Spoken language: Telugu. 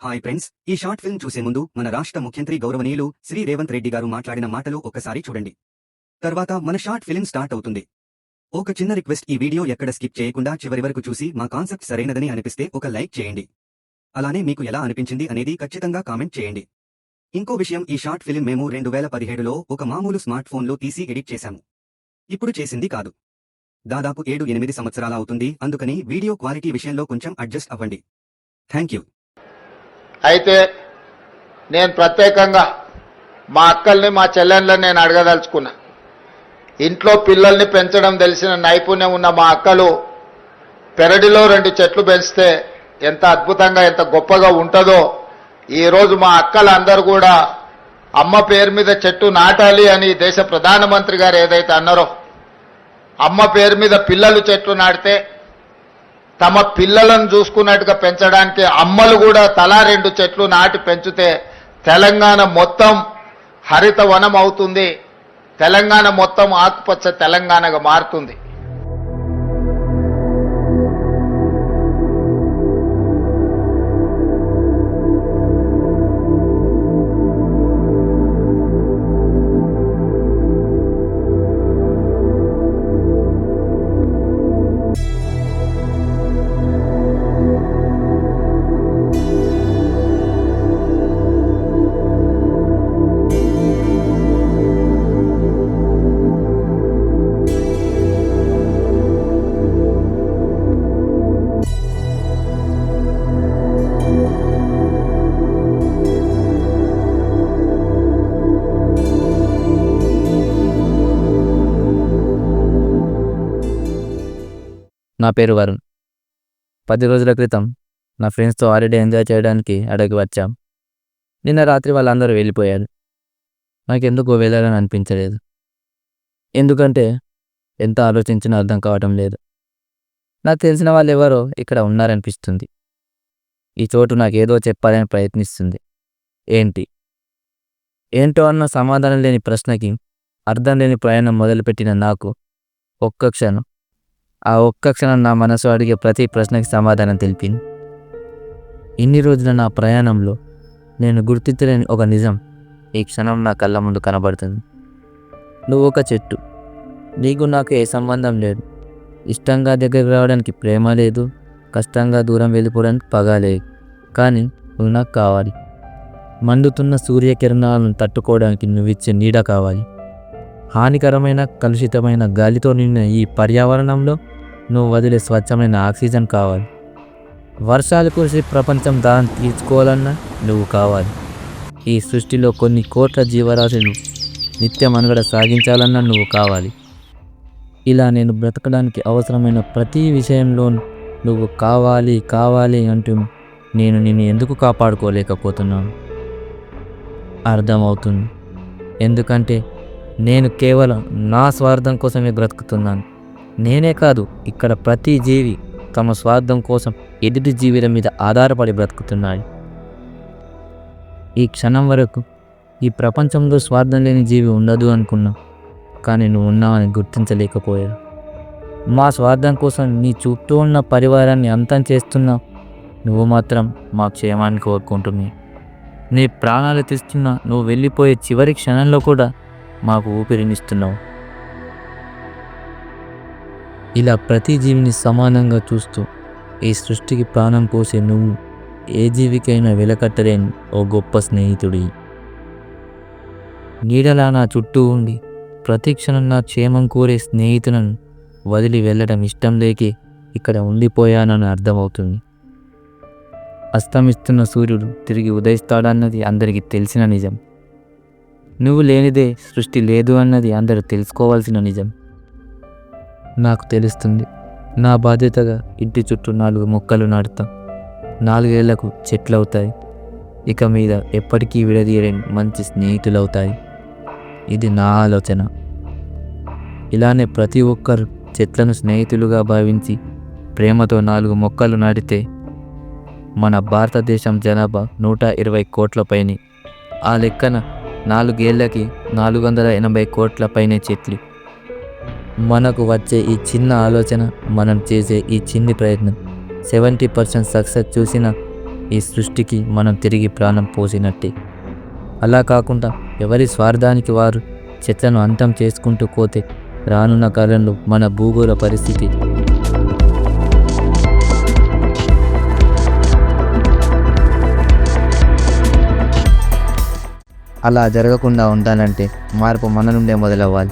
హాయ్ ఫ్రెండ్స్, ఈ షార్ట్ ఫిల్మ్ చూసే ముందు మన రాష్ట్ర ముఖ్యమంత్రి గౌరవనీయులు శ్రీ రేవంత్ రెడ్డి గారు మాట్లాడిన మాటలు ఒకసారి చూడండి. తర్వాత మన షార్ట్ ఫిల్మ్ స్టార్ట్ అవుతుంది. ఒక చిన్న రిక్వెస్ట్, ఈ వీడియో ఎక్కడ స్కిప్ చేయకుండా చివరి వరకు చూసి మా కాన్సెప్ట్ సరైనదని అనిపిస్తే ఒక లైక్ చేయండి. అలానే మీకు ఎలా అనిపించింది అనేది ఖచ్చితంగా కామెంట్ చేయండి. ఇంకో విషయం, ఈ షార్ట్ ఫిల్మ్ మేము 2017లో ఒక మామూలు స్మార్ట్ ఫోన్లో తీసి ఎడిట్ చేశాము. ఇప్పుడు చేసింది కాదు. దాదాపు 7-8 సంవత్సరాల అవుతుంది. అందుకని వీడియో క్వాలిటీ విషయంలో కొంచెం అడ్జస్ట్ అవ్వండి. Thank you. అయితే నేను ప్రత్యేకంగా మా అక్కల్ని మా చెల్లెళ్ళని నేను అడగదలుచుకున్నా. ఇంట్లో పిల్లల్ని పెంచడం తెలిసిన నైపుణ్యం ఉన్న మా అక్కలు పెరడిలో 2 చెట్లు పెంచితే ఎంత అద్భుతంగా ఎంత గొప్పగా ఉంటుందో ఈరోజు మా అక్కలందరూ కూడా అమ్మ పేరు మీద చెట్టు నాటాలి అని దేశ ప్రధానమంత్రి గారు ఏదైతే అన్నారో, అమ్మ పేరు మీద పిల్లలు చెట్లు నాటితే తమ పిల్లలను చూసుకున్నట్టుగా పెంచడానికి అమ్మలు కూడా తలా 2 చెట్లు నాటి పెంచితే తెలంగాణ మొత్తం హరిత వనం అవుతుంది. తెలంగాణ మొత్తం ఆకుపచ్చ తెలంగాణగా మారుతుంది. నా పేరు వరుణ్. 10 రోజుల క్రితం నా ఫ్రెండ్స్తో హాలిడే ఎంజాయ్ చేయడానికి అక్కడికి వచ్చాం. నిన్న రాత్రి వాళ్ళందరూ వెళ్ళిపోయారు. నాకెందుకో వెళ్ళాలని అనిపించలేదు. ఎందుకంటే ఎంత ఆలోచించినా అర్థం కావటం లేదు. నాకు తెలిసిన వాళ్ళు ఎవరో ఇక్కడ ఉన్నారనిపిస్తుంది. ఈ చోటు నాకేదో చెప్పాలని ప్రయత్నిస్తుంది. ఏంటో అన్న సమాధానం లేని ప్రశ్నకి అర్థం లేని ప్రయాణం మొదలుపెట్టిన నాకు ఆ ఒక్క క్షణం నా మనసు అడిగే ప్రతి ప్రశ్నకి సమాధానం తెలిపింది. ఇన్ని రోజుల నా ప్రయాణంలో నేను గుర్తించలేని ఒక నిజం ఈ క్షణం నా కళ్ళ ముందు కనబడుతుంది. నువ్వు ఒక చెట్టు. నీకు నాకు ఏ సంబంధం లేదు. ఇష్టంగా దగ్గరికి రావడానికి ప్రేమ లేదు, కష్టంగా దూరం వెళ్ళిపోవడానికి పగ లేదు. కానీ నువ్వు నాకు కావాలి. మండుతున్న సూర్యకిరణాలను తట్టుకోవడానికి నువ్విచ్చే నీడ కావాలి. హానికరమైన కలుషితమైన గాలితో నిండిన ఈ పర్యావరణంలో నువ్వు వదిలే స్వచ్ఛమైన ఆక్సిజన్ కావాలి. వర్షాలు కురిసి ప్రపంచం దాన్ని తీర్చుకోవాలన్నా నువ్వు కావాలి. ఈ సృష్టిలో కొన్ని కోట్ల జీవరాశులు నిత్య మనుగడ సాగించాలన్నా నువ్వు కావాలి. ఇలా నేను బ్రతకడానికి అవసరమైన ప్రతి విషయంలో నువ్వు కావాలి అంటూ నేను నిన్ను ఎందుకు కాపాడుకోలేకపోతున్నాను అర్థమవుతుంది. ఎందుకంటే నేను కేవలం నా స్వార్థం కోసమే బ్రతుకుతున్నాను. నేనే కాదు, ఇక్కడ ప్రతి జీవి తమ స్వార్థం కోసం ఎదుటి జీవుల మీద ఆధారపడి బ్రతుకుతున్నాయి. ఈ క్షణం వరకు ఈ ప్రపంచంలో స్వార్థం లేని జీవి ఉండదు అనుకున్నా, కానీ నువ్వు ఉన్నావని గుర్తించలేకపోయావు. మా స్వార్థం కోసం నీ చుట్టూ ఉన్న పరివారాన్ని అంతం చేస్తున్నావు. నువ్వు మాత్రం మా క్షేమాన్ని కోరుకుంటున్నావు. నీ ప్రాణాలు తీస్తున్నా, నువ్వు వెళ్ళిపోయే చివరి క్షణంలో కూడా మాకు ఊపిరినిస్తున్నావు. ఇలా ప్రతి జీవిని సమానంగా చూస్తూ ఈ సృష్టికి ప్రాణం పోసే నువ్వు ఏ జీవికైనా వెలకట్టలేని ఓ గొప్ప స్నేహితుడి. నీడలా నా చుట్టూ ఉండి ప్రతి క్షణం నా క్షేమం కోరే స్నేహితులను వదిలి వెళ్ళడం ఇష్టం లేకే ఇక్కడ ఉండిపోయానని అర్థమవుతుంది. అస్తమిస్తున్న సూర్యుడు తిరిగి ఉదయిస్తాడన్నది అందరికీ తెలిసిన నిజం. నువ్వు లేనిదే సృష్టి లేదు అన్నది అందరూ తెలుసుకోవాల్సిన నిజం. నాకు తెలుస్తుంది. నా బాధ్యతగా ఇంటి చుట్టూ 4 మొక్కలు నాటుతాం. 4 ఏళ్లకు చెట్లు అవుతాయి. ఇక మీద ఎప్పటికీ విడదీయలేని మంచి స్నేహితులవుతాయి. ఇది నా ఆలోచన. ఇలానే ప్రతి ఒక్కరు చెట్లను స్నేహితులుగా భావించి ప్రేమతో 4 మొక్కలు నాటితే మన భారతదేశం జనాభా 120 కోట్ల పైనే. ఆ లెక్కన 4 ఏళ్లకి 480 కోట్ల పైనే చెట్లు. మనకు వచ్చే ఈ చిన్న ఆలోచన, మనం చేసే ఈ చిన్ని ప్రయత్నం 70% సక్సెస్ చూసిన ఈ సృష్టికి మనం తిరిగి ప్రాణం పోసినట్టే. అలా కాకుండా ఎవరి స్వార్థానికి వారు చెట్లను అంతం చేసుకుంటూ పోతే రానున్న కాలంలో మన భూగోళ పరిస్థితి అలా జరగకుండా ఉండాలంటే మార్పు మన నుండే మొదలవ్వాలి.